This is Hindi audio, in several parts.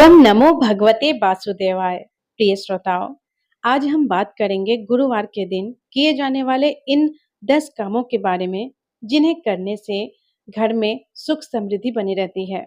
ओम नमो भगवते वासुदेवाय। प्रिय श्रोताओं, आज हम बात करेंगे गुरुवार के दिन किए जाने वाले इन 10 कामों के बारे में, जिन्हें करने से घर में सुख समृद्धि बनी रहती है।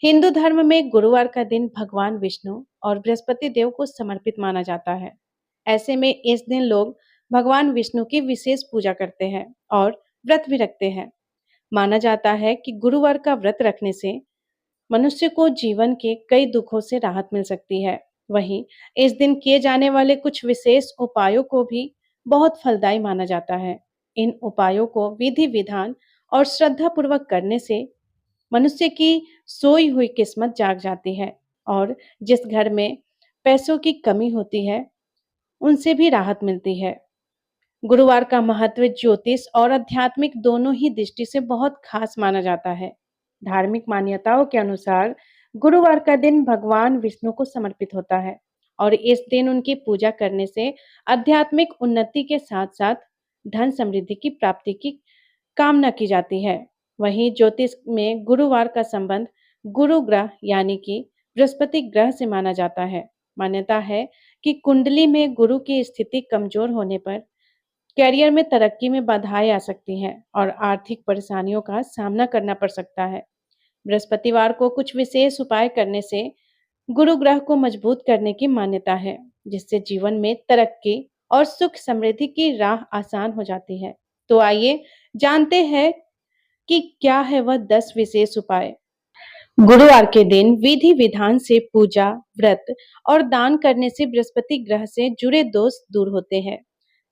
हिंदू धर्म में गुरुवार का दिन भगवान विष्णु और बृहस्पति देव को समर्पित माना जाता है। ऐसे में इस दिन लोग भगवान विष्णु की विशेष पूजा करते हैं और व्रत भी रखते हैं। माना जाता है कि गुरुवार का व्रत रखने से मनुष्य को जीवन के कई दुखों से राहत मिल सकती है। वहीं इस दिन किए जाने वाले कुछ विशेष उपायों को भी बहुत फलदायी माना जाता है। इन उपायों को विधि विधान और श्रद्धा पूर्वक करने से मनुष्य की सोई हुई किस्मत जाग जाती है और जिस घर में पैसों की कमी होती है, उनसे भी राहत मिलती है। गुरुवार का महत्व ज्योतिष और आध्यात्मिक दोनों ही दृष्टि से बहुत खास माना जाता है। धार्मिक मान्यताओं के अनुसार गुरुवार का दिन भगवान विष्णु को समर्पित होता है और इस दिन उनकी पूजा करने से आध्यात्मिक उन्नति के साथ साथ धन समृद्धि की प्राप्ति की कामना की जाती है। वहीं ज्योतिष में गुरुवार का संबंध गुरु ग्रह यानी कि बृहस्पति ग्रह से माना जाता है। मान्यता है कि कुंडली में गुरु की स्थिति कमजोर होने पर करियर में तरक्की में बाधाएं आ सकती हैं और आर्थिक परेशानियों का सामना करना पड़ सकता है। बृहस्पतिवार को कुछ विशेष उपाय करने से गुरु ग्रह को मजबूत करने की मान्यता है, जिससे जीवन में तरक्की और सुख समृद्धि की राह आसान हो जाती है। तो आइए जानते हैं कि क्या है वह 10 विशेष उपाय। गुरुवार के दिन विधि विधान से पूजा, व्रत और दान करने से बृहस्पति ग्रह से जुड़े दोष दूर होते हैं।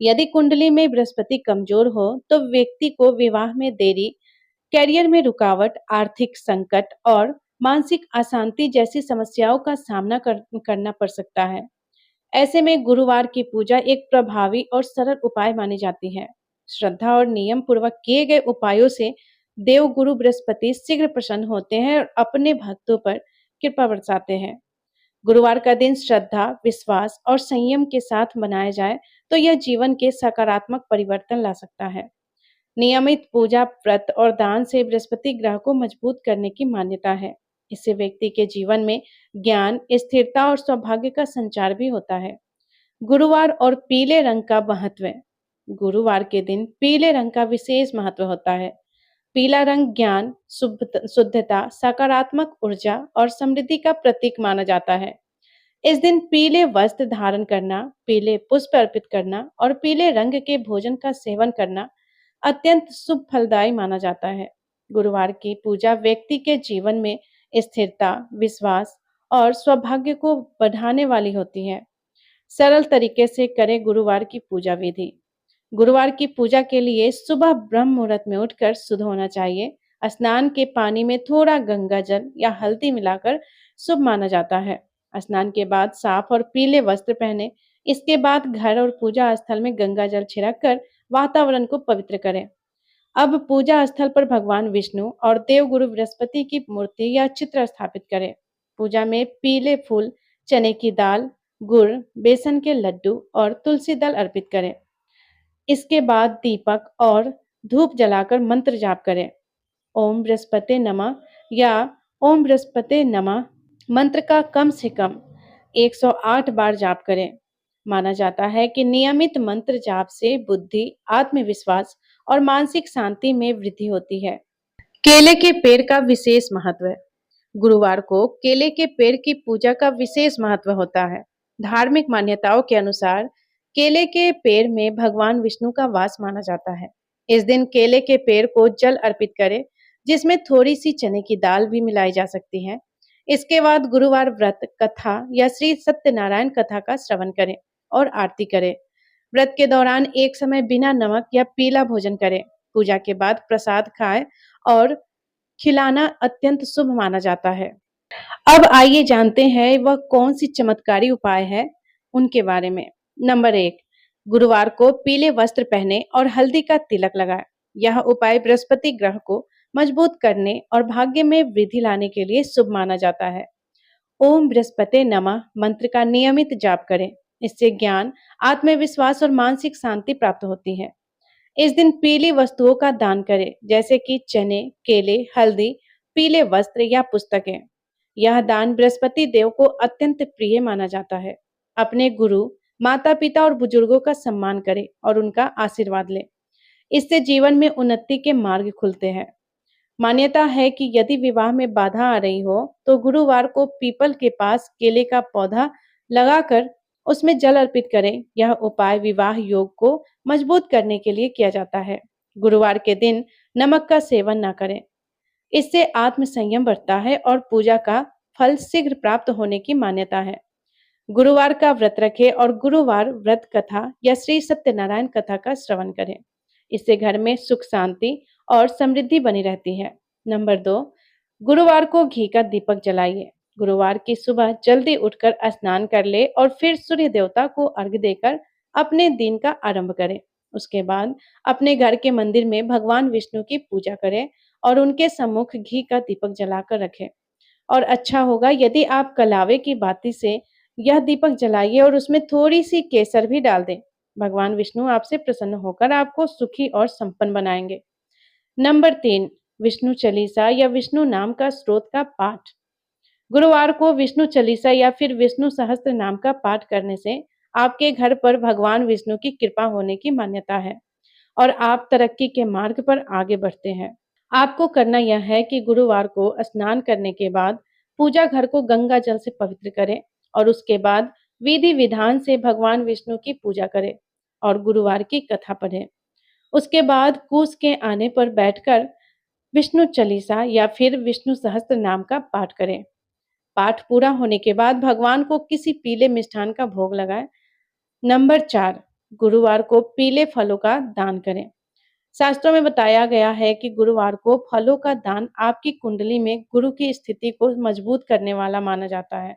यदि कुंडली में बृहस्पति कमजोर हो तो व्यक्ति को विवाह में देरी, करियर में रुकावट, आर्थिक संकट और मानसिक अशांति जैसी समस्याओं का सामना करना पड़ सकता है। ऐसे में गुरुवार की पूजा एक प्रभावी और सरल उपाय मानी जाती है। श्रद्धा और नियम पूर्वक किए गए उपायों से देव गुरु बृहस्पति शीघ्र प्रसन्न होते हैं और अपने भक्तों पर कृपा बरसाते हैं। गुरुवार का दिन श्रद्धा, विश्वास और संयम के साथ मनाया जाए तो यह जीवन के सकारात्मक परिवर्तन ला सकता है। नियमित पूजा, व्रत और दान से बृहस्पति ग्रह को मजबूत करने की मान्यता है। इससे व्यक्ति के जीवन में ज्ञान, स्थिरता और सौभाग्य का संचार भी होता है। गुरुवार और पीले रंग का महत्व। गुरुवार के दिन पीले रंग का विशेष महत्व होता है। पीला रंग ज्ञान, शुद्धता, सकारात्मक ऊर्जा और समृद्धि का प्रतीक माना जाता है। इस दिन पीले वस्त्र धारण करना, पीले पुष्प अर्पित करना और पीले रंग के भोजन का सेवन करना अत्यंत शुभ फलदायी माना जाता है। गुरुवार की पूजा व्यक्ति के जीवन में स्थिरता, विश्वास और सौभाग्य को बढ़ाने वाली होती है। सरल तरीके से करें गुरुवार की पूजा विधि। गुरुवार की पूजा के लिए सुबह ब्रह्म मुहूर्त में उठकर शुद्ध होना चाहिए। स्नान के पानी में थोड़ा गंगा जल या हल्दी मिलाकर शुभ माना जाता है। स्नान के बाद साफ और पीले वस्त्र पहने। इसके बाद घर और पूजा स्थल में गंगा जल छिड़क कर वातावरण को पवित्र करें। अब पूजा स्थल पर भगवान विष्णु और देवगुरु बृहस्पति की मूर्ति या चित्र स्थापित करें। पूजा में पीले फूल, चने की दाल, गुड़, बेसन के लड्डू और तुलसी दल अर्पित करें। इसके बाद दीपक और धूप जलाकर मंत्र जाप करें। ओम बृहस्पते नमः या ओम बृहस्पते नमः मंत्र का कम से कम 108 बार जाप करें। माना जाता है कि नियमित मंत्र जाप से बुद्धि, आत्मविश्वास और मानसिक शांति में वृद्धि होती है। केले के पेड़ का विशेष महत्व। गुरुवार को केले के पेड़ की पूजा का विशेष महत्व होता है। धार्मिक मान्यताओं के अनुसार केले के पेड़ में भगवान विष्णु का वास माना जाता है। इस दिन केले के पेड़ को जल अर्पित करें, जिसमें थोड़ी सी चने की दाल भी मिलाई जा सकती है। इसके बाद गुरुवार व्रत कथा या श्री सत्यनारायण कथा का श्रवण करें और आरती करें। व्रत के दौरान एक समय बिना नमक या पीला भोजन करें। पूजा के बाद प्रसाद खाएं और खिलाना अत्यंत शुभ माना जाता है। अब आइए जानते हैं वह कौन सी चमत्कारी उपाय है उनके बारे में। नंबर 1, गुरुवार को पीले वस्त्र पहने और हल्दी का तिलक लगाएं। यह उपाय बृहस्पति ग्रह को मजबूत करने और भाग्य में वृद्धि लाने के लिए शुभ माना जाता है। ओम बृहस्पते नमः मंत्र का नियमित जाप करें। इससे ज्ञान, आत्मविश्वास और मानसिक शांति प्राप्त होती है। इस दिन पीली वस्तुओं का दान करें, जैसे कि चने, केले, हल्दी, पीले वस्त्र या पुस्तकें। यह दान बृहस्पति देव को अत्यंत प्रिय माना जाता है। अपने गुरु, माता-पिता और बुजुर्गों का सम्मान करें और उनका आशीर्वाद लें। इससे जीवन में उन्नति के मार्ग खुलते हैं। मान्यता है कि यदि विवाह में बाधा आ रही हो, तो गुरुवार को पीपल के पास केले का पौधा लगाकर उसमें जल अर्पित करें। यह उपाय विवाह योग को मजबूत करने के लिए किया जाता है। गुरुवार के दिन नमक का सेवन न करें। इससे आत्म संयम बढ़ता है और पूजा का फल शीघ्र प्राप्त होने की मान्यता है। गुरुवार का व्रत रखें और गुरुवार व्रत कथा या श्री सत्यनारायण कथा का श्रवण करें। इससे घर में सुख शांति और समृद्धि बनी रहती है। नंबर 2, गुरुवार को घी का दीपक जलाइए। गुरुवार की सुबह जल्दी उठकर स्नान कर ले और फिर सूर्य देवता को अर्घ्य देकर अपने दिन का आरंभ करें। उसके बाद अपने घर के मंदिर में भगवान विष्णु की पूजा करें और उनके सम्मुख घी का दीपक जलाकर रखें। और अच्छा होगा यदि आप कलावे की बाती से यह दीपक जलाइए और उसमें थोड़ी सी केसर भी डाल दें। भगवान विष्णु आपसे प्रसन्न होकर आपको सुखी और संपन्न बनाएंगे। नंबर 3, विष्णु चालीसा या विष्णु नाम का स्तोत्र का पाठ। गुरुवार को विष्णु चालीसा या फिर विष्णु सहस्त्र नाम का पाठ करने से आपके घर पर भगवान विष्णु की कृपा होने की मान्यता है और आप तरक्की के मार्ग पर आगे बढ़ते हैं। आपको करना यह है कि गुरुवार को स्नान करने के बाद पूजा घर को गंगा जल से पवित्र करें और उसके बाद विधि विधान से भगवान विष्णु की पूजा करें और गुरुवार की कथा पढ़ें। उसके बाद कूस के आने पर बैठकर विष्णु चालीसा या फिर विष्णु सहस्त्र नाम का पाठ करें। पाठ पूरा होने के बाद भगवान को किसी पीले मिष्ठान का भोग लगाएं। नंबर 4, गुरुवार को पीले फलों का दान करें। शास्त्रों में बताया गया है कि गुरुवार को फलों का दान आपकी कुंडली में गुरु की स्थिति को मजबूत करने वाला माना जाता है।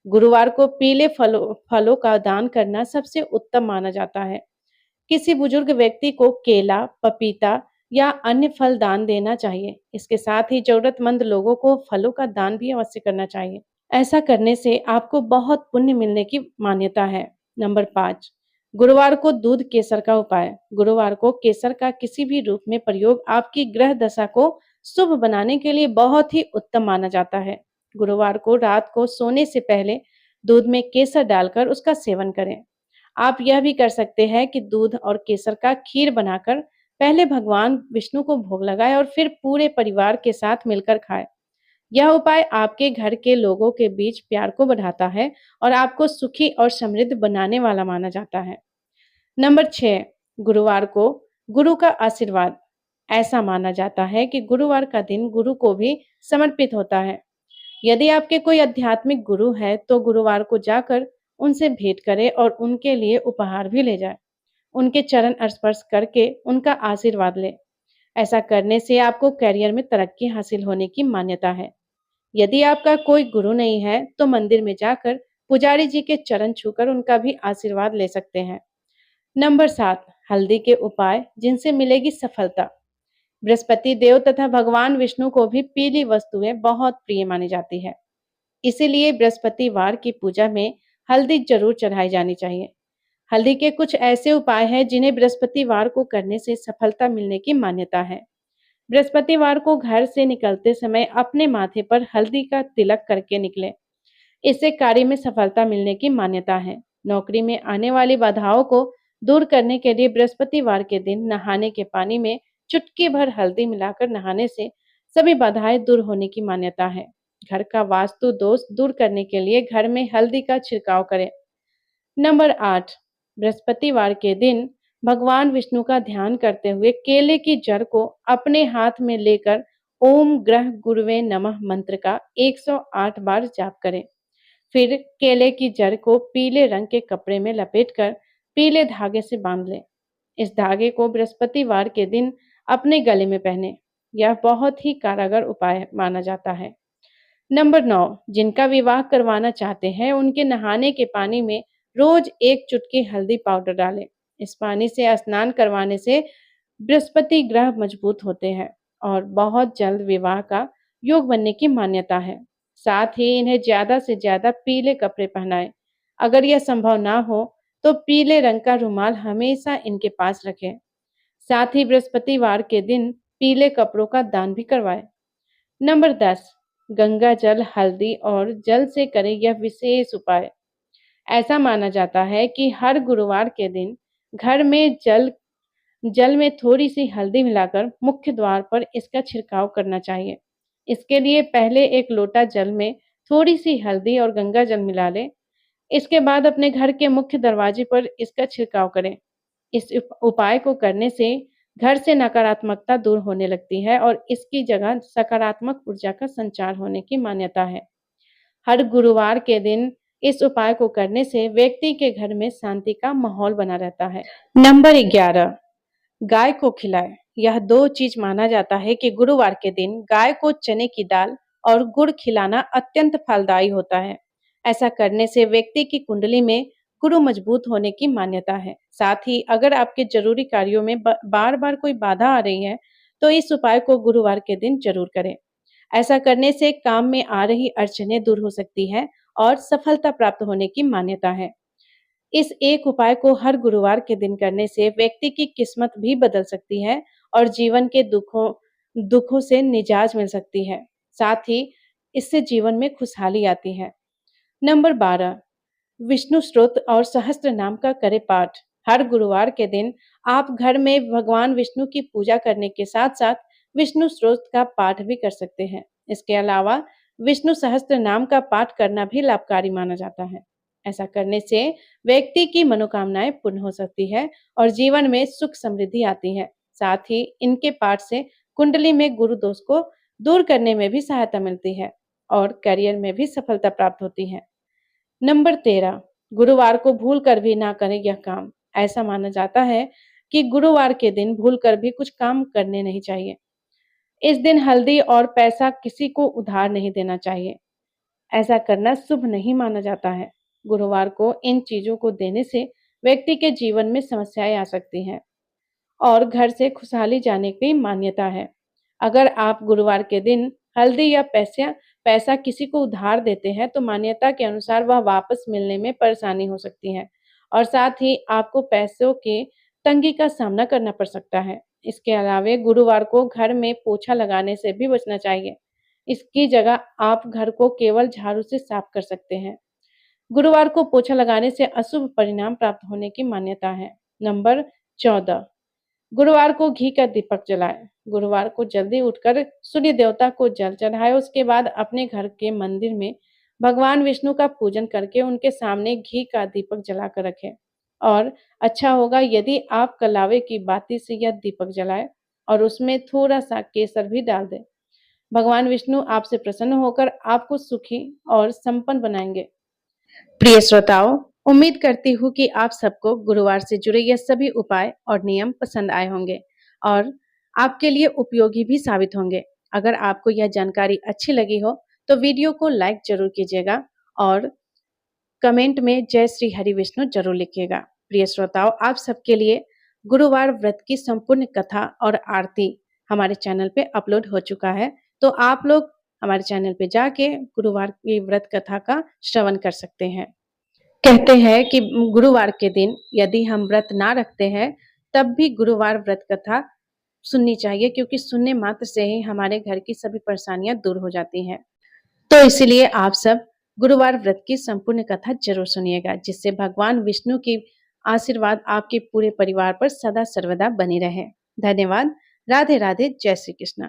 गुरुवार को पीले फलों का दान करना सबसे उत्तम माना जाता है। किसी बुजुर्ग व्यक्ति को केला, पपीता या अन्य फल दान देना चाहिए। इसके साथ ही जरूरतमंद लोगों को फलों का दान भी अवश्य करना चाहिए। ऐसा करने से आपको बहुत पुण्य मिलने की मान्यता है। नंबर 5, गुरुवार को दूध केसर का उपाय। गुरुवार को केसर का किसी भी रूप में प्रयोग आपकी ग्रह दशा को शुभ बनाने के लिए बहुत ही उत्तम माना जाता है। गुरुवार को रात को सोने से पहले दूध में केसर डालकर उसका सेवन करें। आप यह भी कर सकते हैं कि दूध और केसर का खीर बनाकर पहले भगवान विष्णु को भोग लगाएं और फिर पूरे परिवार के साथ मिलकर खाएं। यह उपाय आपके घर के लोगों के बीच प्यार को बढ़ाता है और आपको सुखी और समृद्ध बनाने वाला माना जाता है। नंबर 6, गुरुवार को गुरु का आशीर्वाद। ऐसा माना जाता है कि गुरुवार का दिन गुरु को भी समर्पित होता है। यदि आपके कोई आध्यात्मिक गुरु है तो गुरुवार को जाकर उनसे भेंट करें और उनके लिए उपहार भी ले जाएं। उनके चरण स्पर्श करके उनका आशीर्वाद लें। ऐसा करने से आपको करियर में तरक्की हासिल होने की मान्यता है। यदि आपका कोई गुरु नहीं है तो मंदिर में जाकर पुजारी जी के चरण छूकर उनका भी आशीर्वाद ले सकते हैं। नंबर 7, हल्दी के उपाय जिनसे मिलेगी सफलता। बृहस्पति देव तथा भगवान विष्णु को भी पीली वस्तुएं बहुत प्रिय मानी जाती है। इसीलिए बृहस्पतिवार की पूजा में हल्दी जरूर चढ़ाई जानी चाहिए। हल्दी के कुछ ऐसे उपाय हैं जिन्हें बृहस्पतिवार को करने से सफलता मिलने की मान्यता है। बृहस्पतिवार को घर से निकलते समय अपने माथे पर हल्दी का तिलक करके निकलें। इससे कार्य में सफलता मिलने की मान्यता है। नौकरी में आने वाली बाधाओं को दूर करने के लिए बृहस्पतिवार के दिन नहाने के पानी में चुटकी भर हल्दी मिलाकर नहाने से सभी बाधाएं दूर होने की मान्यता है। घर का वास्तु दोष दूर करने के लिए घर में हल्दी का छिड़काव करें। नंबर 8, बृहस्पतिवार के दिन भगवान विष्णु का ध्यान करते हुए केले की जड़ को अपने हाथ में लेकर ओम ग्रह गुरुवे नमः मंत्र का 108 बार जाप करें। फिर केले की जड़ को पीले रंग के कपड़े में लपेटकर पीले धागे से बांध लें। इस धागे को बृहस्पतिवार के दिन अपने गले में पहने। यह बहुत ही कारगर उपाय माना जाता है। नंबर 9, जिनका विवाह करवाना चाहते हैं उनके नहाने के पानी में रोज एक चुटकी हल्दी पाउडर डालें। इस पानी से स्नान करवाने से बृहस्पति ग्रह मजबूत होते हैं और बहुत जल्द विवाह का योग बनने की मान्यता है। साथ ही इन्हें ज्यादा से ज्यादा पीले कपड़े पहनाएं। अगर यह संभव ना हो तो पीले रंग का रुमाल हमेशा इनके पास रखें। साथ ही बृहस्पतिवार के दिन पीले कपड़ों का दान भी करवाएं। नंबर 10, गंगा जल, हल्दी और जल से करें यह विशेष उपाय। ऐसा माना जाता है कि हर गुरुवार के दिन घर में जल में थोड़ी-सी हल्दी मिलाकर मुख्य द्वार पर इसका छिड़काव करना चाहिए। इसके लिए पहले एक लोटा जल में थोड़ी-सी हल्दी और गंगा जल मिला लें। इसके बाद अपने घर के मुख्य दरवाजे पर इसका छिड़काव करें। इस उपाय को करने से घर से नकारात्मकता दूर होने लगती है और इसकी जगह सकारात्मक ऊर्जा का संचार होने की मान्यता है। हर गुरुवार के दिन इस उपाय को करने से व्यक्ति के घर में शांति का माहौल बना रहता है। नंबर 11, गाय को खिलाएं। यह 2 चीज माना जाता है कि गुरुवार के दिन गाय को चने की दाल और गुड़ खिलाना अत्यंत फलदायी होता है। ऐसा करने से व्यक्ति की कुंडली में गुरु मजबूत होने की मान्यता है। साथ ही अगर आपके जरूरी कार्यों में बार-बार कोई बाधा आ रही है, तो इस उपाय को गुरुवार के दिन जरूर करें। ऐसा करने से काम में आ रही अड़चनें दूर हो सकती है और सफलता प्राप्त होने की मान्यता है। इस एक उपाय को हर गुरुवार के दिन करने से व्यक्ति की किस्मत भी बदल सकती है और जीवन के दुखों से निजात मिल सकती है। साथ ही इससे जीवन में खुशहाली आती है। नंबर 12, विष्णु स्तोत्र और सहस्त्र नाम का करें पाठ। हर गुरुवार के दिन आप घर में भगवान विष्णु की पूजा करने के साथ-साथ विष्णु स्तोत्र का पाठ भी कर सकते हैं। इसके अलावा विष्णु सहस्त्र नाम का पाठ करना भी लाभकारी माना जाता है। ऐसा करने से व्यक्ति की मनोकामनाएं पूर्ण हो सकती है और जीवन में सुख समृद्धि आती है। साथ ही इनके पाठ से कुंडली में गुरु दोष को दूर करने में भी सहायता मिलती है और करियर में भी सफलता प्राप्त होती है। नंबर 13, गुरुवार को भूल कर भी ना करें यह काम। ऐसा माना जाता है कि गुरुवार के दिन भूल कर भी कुछ काम करने नहीं चाहिए। इस दिन हल्दी और पैसा किसी को उधार नहीं देना चाहिए। ऐसा करना शुभ नहीं माना जाता है। गुरुवार को इन चीजों को देने से व्यक्ति के जीवन में समस्याएं आ सकती हैं और घर से खुशहाली जाने की मान्यता है। अगर आप गुरुवार के दिन हल्दी या पैसा किसी को उधार देते हैं तो मान्यता के अनुसार वह वापस मिलने में परेशानी हो सकती है और साथ ही आपको पैसों के तंगी का सामना करना पड़ सकता है। इसके अलावा गुरुवार को घर में पोछा लगाने से भी बचना चाहिए। इसकी जगह आप घर को केवल झाड़ू से साफ कर सकते हैं। गुरुवार को पोछा लगाने से अशुभ परिणाम प्राप्त होने की मान्यता है। नंबर 14, गुरुवार को घी का दीपक जलाएं। गुरुवार को जल्दी उठकर सूर्य देवता को जल चढ़ाएं। उसके बाद अपने घर के मंदिर में भगवान विष्णु का पूजन करके उनके सामने घी का दीपक जलाकर रखें और अच्छा होगा यदि आप कलावे की बाती से यह दीपक जलाएं और उसमें थोड़ा सा केसर भी डाल दें। भगवान विष्णु आपसे प्रसन्न होकर आपको सुखी और संपन्न बनाएंगे। प्रिय श्रोताओं, उम्मीद करती हूँ कि आप सबको गुरुवार से जुड़े ये सभी उपाय और नियम पसंद आए होंगे और आपके लिए उपयोगी भी साबित होंगे। अगर आपको यह जानकारी अच्छी लगी हो तो वीडियो को लाइक जरूर कीजिएगा और कमेंट में जय श्री हरि विष्णु जरूर लिखिएगा। प्रिय श्रोताओं, आप सबके लिए गुरुवार व्रत की संपूर्ण कथा और आरती हमारे चैनल पे अपलोड हो चुका है, तो आप लोग हमारे चैनल पे जाके गुरुवार की व्रत कथा का श्रवण कर सकते हैं। कहते हैं कि गुरुवार के दिन यदि हम व्रत ना रखते हैं तब भी गुरुवार व्रत कथा सुननी चाहिए, क्योंकि सुनने मात्र से ही हमारे घर की सभी परेशानियां दूर हो जाती हैं। तो इसीलिए आप सब गुरुवार व्रत की संपूर्ण कथा जरूर सुनिएगा, जिससे भगवान विष्णु की आशीर्वाद आपके पूरे परिवार पर सदा सर्वदा बनी रहे। धन्यवाद। राधे राधे। जय श्री कृष्ण।